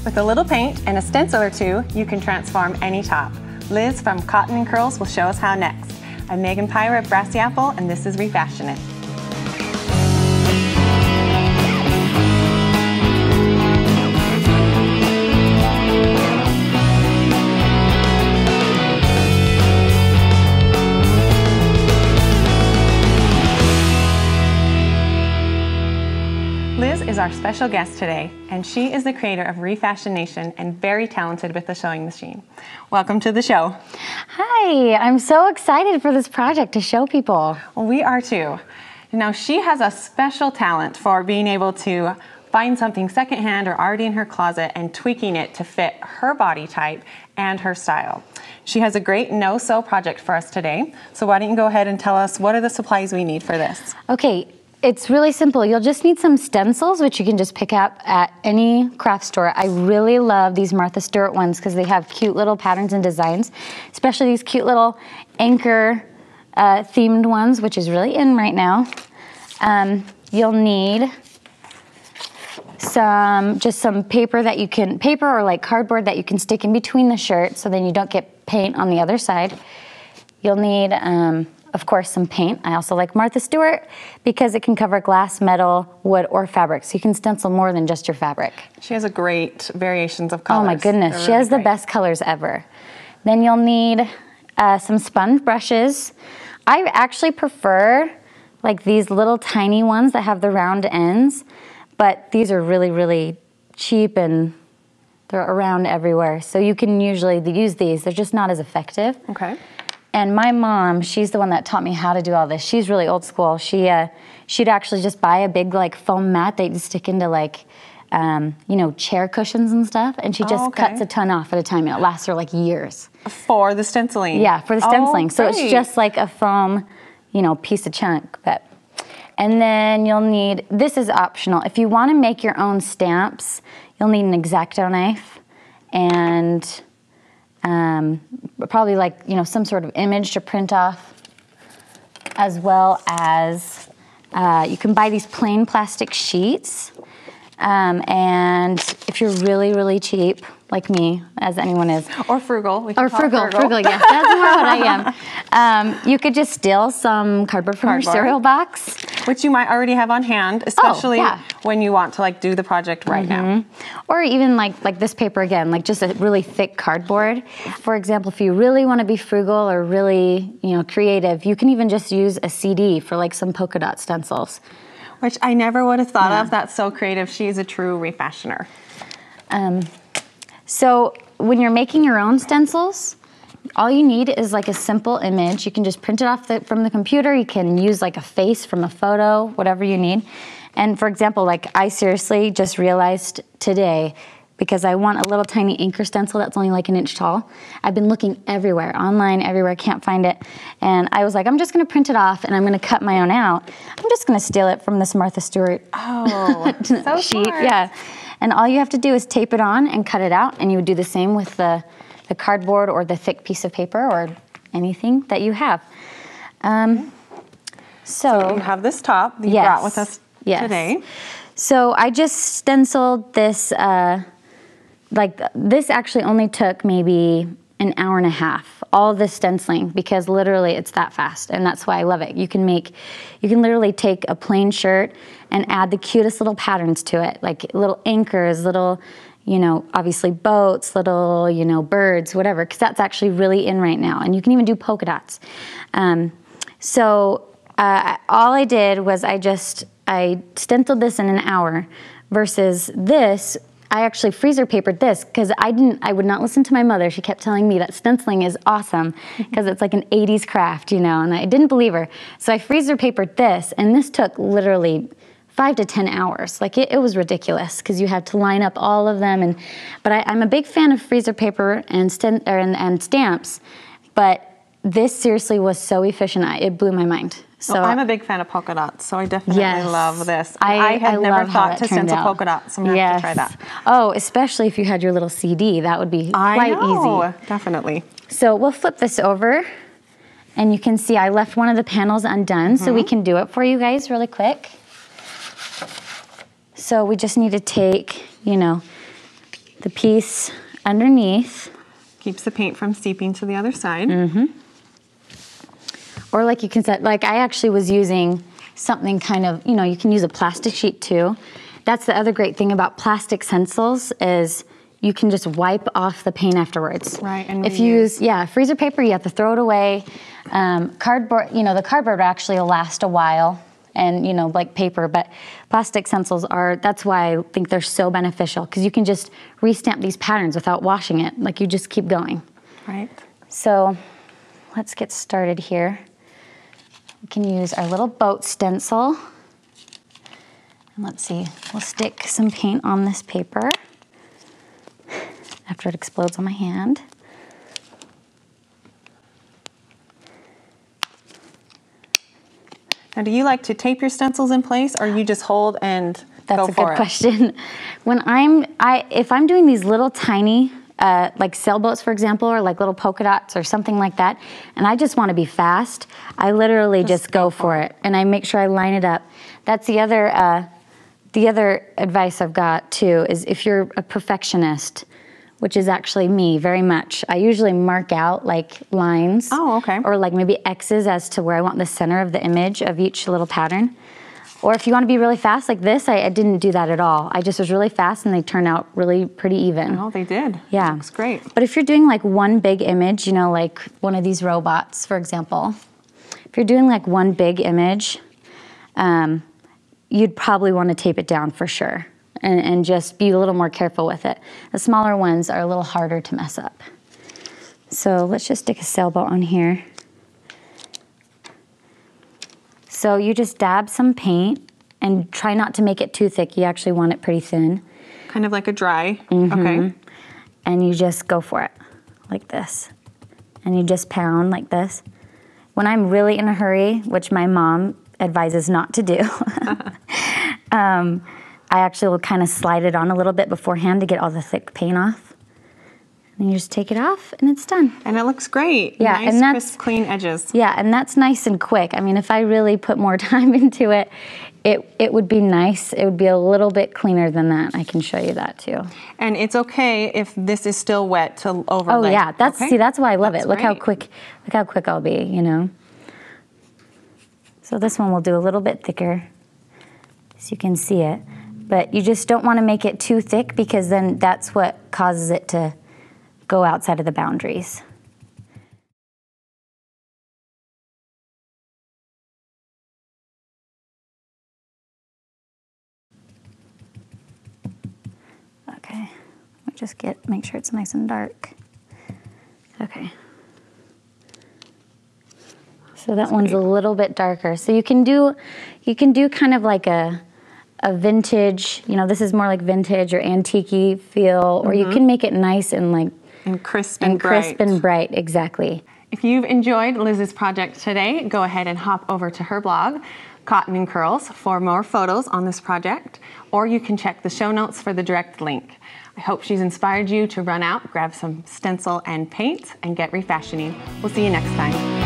With a little paint and a stencil or two, you can transform any top. Liz from Cotton and Curls will show us how next. I'm Megan Pyra of Brassy Apple, and this is Refashion It. Liz is our special guest today, and she is the creator of Refashion Nation and very talented with the sewing machine. Welcome to the show. Hi, I'm so excited for this project to show people. Well, we are too. Now, she has a special talent for being able to find something secondhand or already in her closet and tweaking it to fit her body type and her style. She has a great no-sew project for us today. So why don't you go ahead and tell us what are the supplies we need for this? Okay. It's really simple. You'll just need some stencils, which you can just pick up at any craft store. I really love these Martha Stewart ones because they have cute little patterns and designs, especially these cute little anchor themed ones, which is really in right now. You'll need some paper that you can, paper or like cardboard that you can stick in between the shirt so then you don't get paint on the other side. You'll need, of course, some paint. I also like Martha Stewart because it can cover glass, metal, wood, or fabric. So you can stencil more than just your fabric. She has a great variations of colors. Oh my goodness, she has the best colors ever. Then you'll need some sponge brushes. I actually prefer like these little tiny ones that have the round ends, but these are really, really cheap and they're around everywhere. So you can usually use these. They're just not as effective. Okay. And my mom, she's the one that taught me how to do all this. She's really old school. She'd actually just buy a big like foam mat that you'd stick into like, you know, chair cushions and stuff. And she just cuts a ton off at a time. And it lasts her like years. For the stenciling? Yeah, for the stenciling. So it's just like a foam, you know, piece of chunk. And then you'll need, this is optional. If you want to make your own stamps, you'll need an X-Acto knife and probably like, you know, some sort of image to print off, as well as you can buy these plain plastic sheets. And if you're really, really cheap, like me, as anyone is. Or frugal. Or frugal, yes, that's more what I am. You could just steal some cardboard from your cereal box. Which you might already have on hand, especially when you want to like do the project right now. Or even like this paper again, like just a really thick cardboard. For example, if you really want to be frugal or really, you know, creative, you can even just use a CD for like some polka dot stencils. Which I never would have thought of. That's so creative. She's a true refashioner. So when you're making your own stencils, all you need is like a simple image. You can just print it off from the computer. You can use like a face from a photo, whatever you need. And for example, like I seriously just realized today, because I want a little tiny anchor stencil that's only like an inch tall. I've been looking everywhere, online, everywhere, can't find it. And I was like, I'm just gonna print it off and I'm gonna cut my own out. I'm just gonna steal it from this Martha Stewart so sheet. Smart. Yeah. And all you have to do is tape it on and cut it out, and you would do the same with the cardboard or the thick piece of paper or anything that you have. So you have this top that you brought with us today. So I just stenciled this, like this actually only took maybe an hour and a half, all this stenciling, because literally it's that fast, and that's why I love it. You can literally take a plain shirt and add the cutest little patterns to it, like little anchors, little, you know, obviously boats, little, you know, birds, whatever, because that's actually really in right now, and you can even do polka dots. All I did was I stenciled this in an hour, versus this, I actually freezer papered this because I would not listen to my mother. She kept telling me that stenciling is awesome because it's like an 80s craft, you know, and I didn't believe her. So I freezer papered this, and this took literally 5 to 10 hours. Like it was ridiculous because you had to line up all of them. But I'm a big fan of freezer paper and stamps, but this seriously was so efficient. It blew my mind. So well, I'm a big fan of polka dots, so I definitely love this. I had never thought to stencil polka dots, so I'm going to have to try that. Oh, especially if you had your little CD, that would be quite easy. Definitely. So we'll flip this over, and you can see I left one of the panels undone, so we can do it for you guys really quick. So we just need to take, you know, the piece underneath. Keeps the paint from seeping to the other side. Mm-hmm. Or like you can set, like I actually was using something kind of, you know, you can use a plastic sheet too. That's the other great thing about plastic stencils is you can just wipe off the paint afterwards. Right, and if you use, freezer paper, you have to throw it away. Cardboard, you know, the cardboard actually will last a while, and you know, like paper, but plastic stencils are, that's why I think they're so beneficial, because you can just restamp these patterns without washing it. Like you just keep going. Right. So let's get started here. We can use our little boat stencil. And let's see, we'll stick some paint on this paper after it explodes on my hand. Now, do you like to tape your stencils in place, or you just hold and go for it? That's a good question. When if I'm doing these little tiny, like sailboats, for example, or like little polka dots or something like that, and I just want to be fast, I literally just go for it, and I make sure I line it up. That's the other advice I've got too, is if you're a perfectionist, which is actually me very much, I usually mark out like lines. Oh, okay. Or like maybe X's as to where I want the center of the image of each little pattern. Or if you want to be really fast like this, I didn't do that at all. I just was really fast and they turned out really pretty even. Oh, they did. Yeah. Looks great. But if you're doing like one big image, you know, like one of these robots, for example, if you're doing like one big image, you'd probably want to tape it down for sure. And just be a little more careful with it. The smaller ones are a little harder to mess up. So let's just stick a sailboat on here. So you just dab some paint and try not to make it too thick. You actually want it pretty thin. Kind of like a dry, Okay. And you just go for it, like this. And you just pound like this. When I'm really in a hurry, which my mom advises not to do, I actually will kind of slide it on a little bit beforehand to get all the thick paint off. And you just take it off and it's done. And it looks great. Yeah, nice, and that's crisp, clean edges. Yeah, and that's nice and quick. I mean, if I really put more time into it, it would be nice. It would be a little bit cleaner than that. I can show you that too. And it's okay if this is still wet to overlay. Oh yeah, okay? that's why I love it. Look how great. quick I'll be, you know. So this one we'll do a little bit thicker so you can see it. But you just don't want to make it too thick, because then that's what causes it to go outside of the boundaries. Okay, just make sure it's nice and dark. Okay. So that one's a little bit darker. So you can do kind of like a vintage, you know, this is more like vintage or antique-y feel, or you can make it nice and like crisp and bright. Crisp and bright, exactly. If you've enjoyed Liz's project today, go ahead and hop over to her blog, Cotton and Curls, for more photos on this project, or you can check the show notes for the direct link. I hope she's inspired you to run out, grab some stencil and paint, and get refashioning. We'll see you next time.